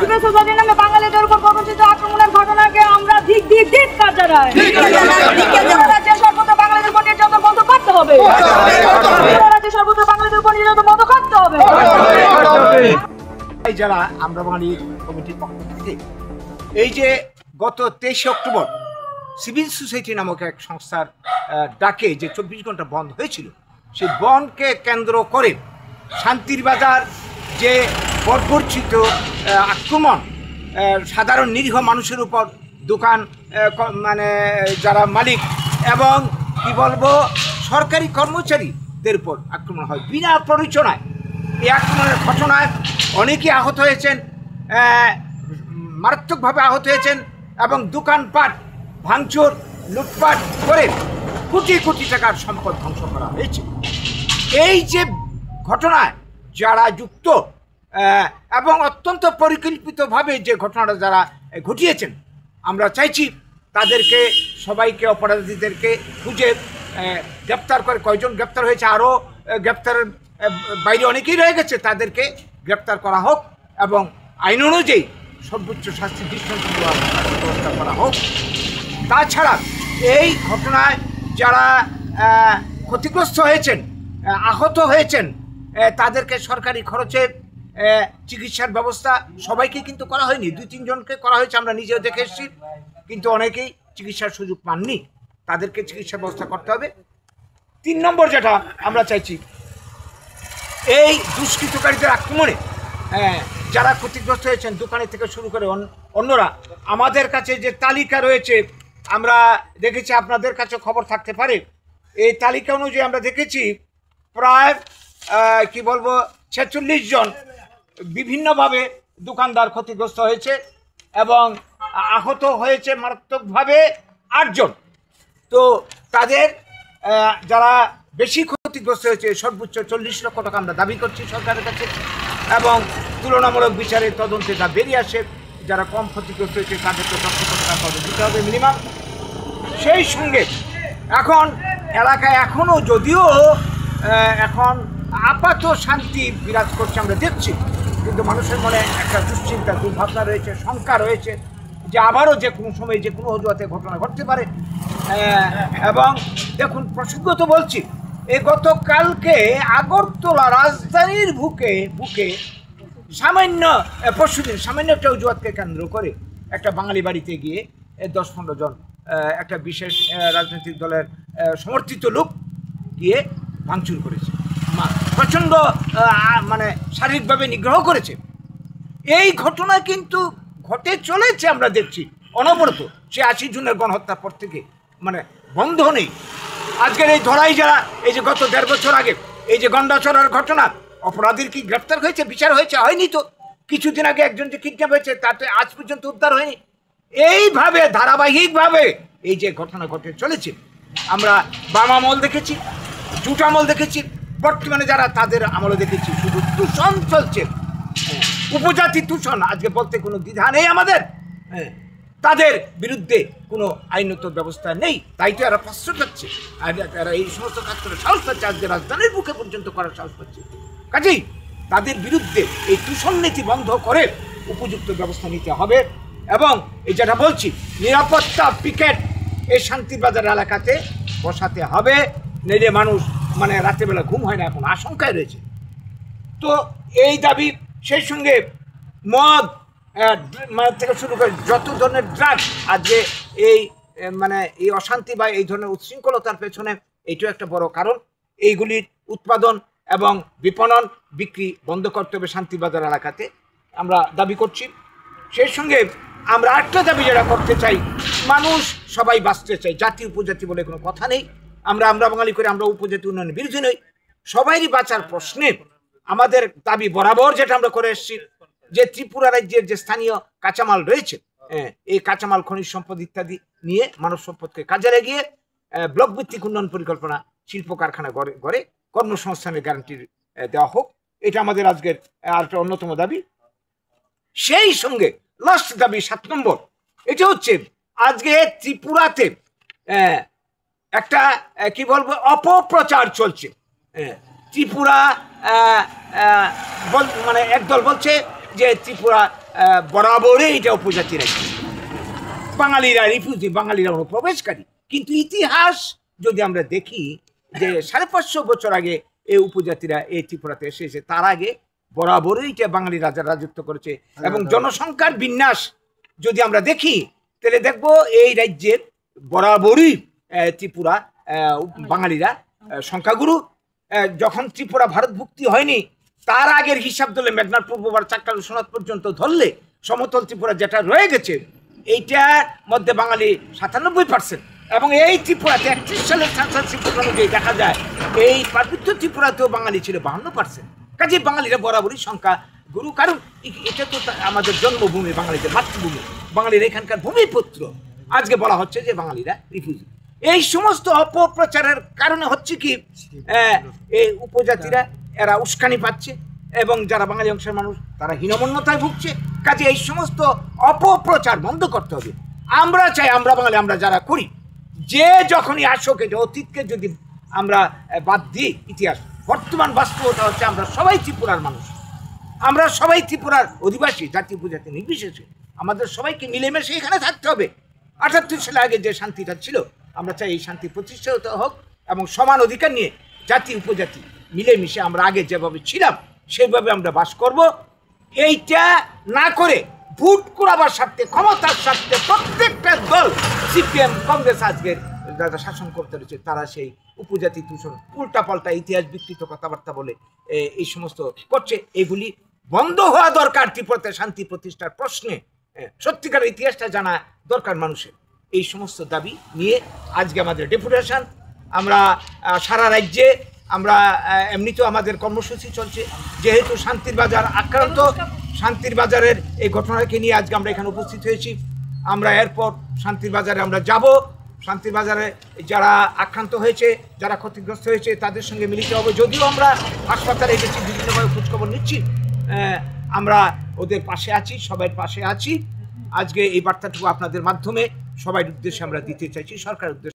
সোসাইটির নামে বাঙালিদের উপর প্রকাশিত আক্রমণের ঘটনাকে আমরা ধিক্কার জানাই। রাজ্যের সর্বত্র বাঙালিদের উপর নির্যাতন বন্ধ করতে হবে। রাজ্যের সর্বত্র বাঙালিদের উপর নির্যাতন বন্ধ করতে হবে। যারা আমরা বাঙালি কমিটির পক্ষ থেকে এই যে গত 23 অক্টোবর সিভিল সোসাইটি নামক এক সংস্থার ডাকে যে 24 ঘন্টা বন্ধ হয়েছিল, সেই বন্ধকে কেন্দ্র করে শান্তির বাজার যে বর্বরচিত আক্রমণ সাধারণ নিরীহ মানুষের উপর, দোকান মানে যারা মালিক এবং কি বলবো সরকারি কর্মচারীদের উপর আক্রমণ হয় বিনা প্ররোচনায়। এই আক্রমণের ঘটনায় অনেকেই আহত হয়েছেন, মারাত্মকভাবে আহত হয়েছেন এবং দোকানপাট ভাঙচুর লুটপাট করে কোটি কোটি টাকার সম্পদ ধ্বংস করা হয়েছে। এই যে ঘটনায় যারা যুক্ত এবং অত্যন্ত পরিকল্পিতভাবে যে ঘটনাটা যারা ঘটিয়েছেন, আমরা চাইছি তাদেরকে সবাইকে অপরাধীদেরকে খুঁজে গ্রেপ্তার করে, কয়জন গ্রেপ্তার হয়েছে আরও গ্রেপ্তারের বাইরে অনেকেই রয়ে গেছে, তাদেরকে গ্রেপ্তার করা হোক এবং আইন অনুযায়ী সর্বোচ্চ শাস্তি দৃষ্টান্ত ব্যবস্থা করা হোক। তাছাড়া এই ঘটনায় যারা ক্ষতিগ্রস্ত হয়েছেন, আহত হয়েছেন, তাদেরকে সরকারি খরচে চিকিৎসার ব্যবস্থা সবাইকে কিন্তু করা হয়নি, 2-3 জনকে করা হয়েছে, আমরা নিজেও দেখে এসেছি, কিন্তু অনেকেই চিকিৎসার সুযোগ পাননি, তাদেরকে চিকিৎসার ব্যবস্থা করতে হবে। 3 নম্বর যেটা আমরা চাইছি, এই দুষ্কৃতকারীদের আক্রমণে যারা ক্ষতিগ্রস্ত হয়েছেন দোকানের থেকে শুরু করে অন্যরা, আমাদের কাছে যে তালিকা রয়েছে আমরা দেখেছি, আপনাদের কাছে খবর থাকতে পারে, এই তালিকা অনুযায়ী আমরা দেখেছি প্রায় কি বলবো 46 জন বিভিন্নভাবে দোকানদার ক্ষতিগ্রস্ত হয়েছে এবং আহত হয়েছে মারাত্মকভাবে 8 জন। তো তাদের যারা বেশি ক্ষতিগ্রস্ত হয়েছে সর্বোচ্চ 40 লক্ষ টাকা আমরা দাবি করছি সরকারের কাছে এবং তুলনামূলক বিচারের তদন্তে তা বেরিয়ে আসে যারা কম ক্ষতিগ্রস্ত হয়েছে তাদেরকে 10 লক্ষ টাকা দিতে হবে মিনিমাম। সেই সঙ্গে এখন এলাকায় এখনও যদিও এখন আপাত শান্তি বিরাজ করছে আমরা দেখছি, কিন্তু মানুষের মনে একটা দুশ্চিন্তা দুর্ভাবনা রয়েছে, শঙ্কা রয়েছে যে আবারও যে কোনো সময় যে কোনো অজুহাতে ঘটনা ঘটতে পারে। এবং দেখুন প্রসঙ্গত বলছি, গতকালকে আগরতলা রাজধানীর বুকে সামান্য পরশুদিন সামান্য একটা অজুহাতকে কেন্দ্র করে একটা বাঙালি বাড়িতে গিয়ে 10-15 জন একটা বিশেষ রাজনৈতিক দলের সমর্থিত লোক গিয়ে ভাঙচুর করেছে, প্রচণ্ড মানে শারীরিকভাবে নিগ্রহ করেছে। এই ঘটনা কিন্তু ঘটে চলেছে, আমরা দেখছি অনবরত, সে 80 জনের গণহত্যার পর থেকে মানে বন্ধ নেই। আজকের এই ধরাই যারা এই যে গত 1.5 বছর আগে এই যে গন্ডাছড়ার ঘটনা, অপরাধীর কি গ্রেপ্তার হয়েছে, বিচার হয়েছে? হয়নি তো। কিছুদিন আগে একজন যে কিডন্যাপ হয়েছে তাতে আজ পর্যন্ত উদ্ধার হয়নি। এইভাবে ধারাবাহিকভাবে এই যে ঘটনা ঘটে চলেছে, আমরা বাম আমল দেখেছি, জুট আমল দেখেছি, বর্তমানে যারা তাদের আমলে দেখেছি শুধু দূষণ চলছে, উপজাতি দূষণ। আজকে বলতে কোনো দ্বিধা নেই আমাদের, তাদের বিরুদ্ধে কোনো আইনত ব্যবস্থা নেই, তাই তো এরা প্রশ্রয় পাচ্ছে, আর এরা এই সমস্ত কাজ করে সাহস পাচ্ছে, আজকে রাজধানীর বুকে পর্যন্ত করার সাহস পাচ্ছে। কাজেই তাদের বিরুদ্ধে এই দূষণ নীতি বন্ধ করে উপযুক্ত ব্যবস্থা নিতে হবে এবং এই যেটা বলছি নিরাপত্তা পিকেট এই শান্তিবাজার এলাকাতে বসাতে হবে, নইলে মানুষ মানে রাত্রেবেলা ঘুম হয় না, এখন আশঙ্কায় রয়েছে। তো এই দাবি, সেই সঙ্গে মদ থেকে শুরু করে যত ধরনের ড্রাগস আজকে এই মানে এই অশান্তি বা এই ধরনের উচ্ছৃঙ্খলতার পেছনে এইটাও একটা বড় কারণ। এইগুলির উৎপাদন এবং বিপণন বিক্রি বন্ধ করতে হবে শান্তিবাজার এলাকাতে, আমরা দাবি করছি। সেই সঙ্গে আমরা একটা দাবি যেটা করতে চাই, মানুষ সবাই বাঁচতে চাই, জাতি উপজাতি বলে কোনো কথা নেই। আমরা বাঙালি করে আমরা উপজাতি উন্নয়নের বিরোধী নই, সবাইরই বাঁচার প্রশ্নে আমাদের দাবি বরাবর যেটা আমরা করে এসেছি যে ত্রিপুরা রাজ্যের যে স্থানীয় কাঁচামাল রয়েছে, এই কাঁচামাল খনিজ সম্পদ ইত্যাদি নিয়ে মানব সম্পদকে কাজে লাগিয়ে ব্লক ভিত্তিক উন্নয়ন পরিকল্পনা, শিল্প কারখানা গড়ে কর্মসংস্থানের গ্যারান্টি দেওয়া হোক, এটা আমাদের আজকের আরেকটা অন্যতম দাবি। সেই সঙ্গে লাস্ট দাবি 7 নম্বর, এটা হচ্ছে আজকে ত্রিপুরাতে একটা কি বলবো অপপ্রচার চলছে। ত্রিপুরা মানে একদল বলছে যে ত্রিপুরা বরাবরই এটা উপজাতি রাজ্য, বাঙালিরা রিফিউজি, বাঙালিরা অনুপ্রবেশকারী। কিন্তু ইতিহাস যদি আমরা দেখি যে 550 বছর আগে এই উপজাতিরা এই ত্রিপুরাতে এসেছে, তার আগে বরাবরই এটা বাঙালি রাজা রাজত্ব করেছে। এবং জনসংখ্যার বিন্যাস যদি আমরা দেখি তাহলে দেখব এই রাজ্যের বরাবরই ত্রিপুরা বাঙালিরা সংখ্যাগুরু। যখন ত্রিপুরা ভারতভুক্তি হয়নি তার আগের হিসাব ধরলে মেঘনার পূর্ববার চাকতালু সোনাত পর্যন্ত ধরলে সমতল ত্রিপুরা যেটা রয়ে গেছে এইটার মধ্যে বাঙালি 97%। এবং এই ত্রিপুরাতে 31 সালের সেন্সাস রিপোর্ট অনুযায়ী দেখা যায় এই পার্বত্য ত্রিপুরাতেও বাঙালি ছিল 52%। কাজে বাঙালিরা বরাবরই সংখ্যা গুরু, কারণ এটা তো আমাদের জন্মভূমি, বাঙালিদের মাতৃভূমি, বাঙালিরা এখানকার ভূমিপুত্র। আজকে বলা হচ্ছে যে বাঙালিরা রিফিউজি। এই সমস্ত অপপ্রচারের কারণে হচ্ছে কি এই উপজাতিরা এরা উস্কানি পাচ্ছে এবং যারা বাঙালি অংশের মানুষ তারা হীনমন্যতায় ভুগছে। কাজে এই সমস্ত অপপ্রচার বন্ধ করতে হবে। আমরা চাই, আমরা বাঙালি আমরা যারা করি, যে যখনই আসুক যে অতীতকে যদি আমরা বাদ দিই, ইতিহাস বর্তমান বাস্তবতা হচ্ছে আমরা সবাই ত্রিপুরার মানুষ, আমরা সবাই ত্রিপুরার অধিবাসী, জাতি উপজাতি নির্বিশেষে আমাদের সবাইকে মিলেমিশে এখানে থাকতে হবে। 78 সালে আগে যে শান্তিটা ছিল আমরা চাই এই শান্তি প্রতিষ্ঠিত হোক এবং সমান অধিকার নিয়ে জাতি উপজাতি মিলেমিশে আমরা আগে যেভাবে ছিলাম সেইভাবে আমরা বাস করব। এইটা না করে ভোট করাবার স্বার্থে, ক্ষমতার স্বার্থে প্রত্যেকটা দল, সিপিএম, কংগ্রেস আজকের যারা শাসন করতে রয়েছে তারা সেই উপজাতি দূষণ, উল্টাপাল্টা ইতিহাস বিকৃত কথাবার্তা বলে এই সমস্ত করছে। এগুলি বন্ধ হওয়া দরকার। ত্রিপুরাতে শান্তি প্রতিষ্ঠার প্রশ্নে সত্যিকার ইতিহাসটা জানা দরকার মানুষের। এই সমস্ত দাবি নিয়ে আজকে আমাদের ডেপুটেশন। আমরা সারা রাজ্যে আমরা এমনিতেও আমাদের কর্মসূচি চলছে, যেহেতু শান্তির বাজার আক্রান্ত, শান্তির বাজারের এই ঘটনাকে নিয়ে আজকে আমরা এখানে উপস্থিত হয়েছি। আমরা এরপর শান্তির বাজারে আমরা যাব, শান্তির বাজারে যারা আক্রান্ত হয়েছে, যারা ক্ষতিগ্রস্ত হয়েছে তাদের সঙ্গে মিলিত হবে। যদিও আমরা হাসপাতালে গেছি, বিভিন্নভাবে খোঁজখবর নিচ্ছি, আমরা ওদের পাশে আছি, সবাই পাশে আছি। আজকে এই বার্তাটুকু আপনাদের মাধ্যমে সবার উদ্দেশ্যে আমরা দিতে চাইছি, সরকারের উদ্দেশ্যে।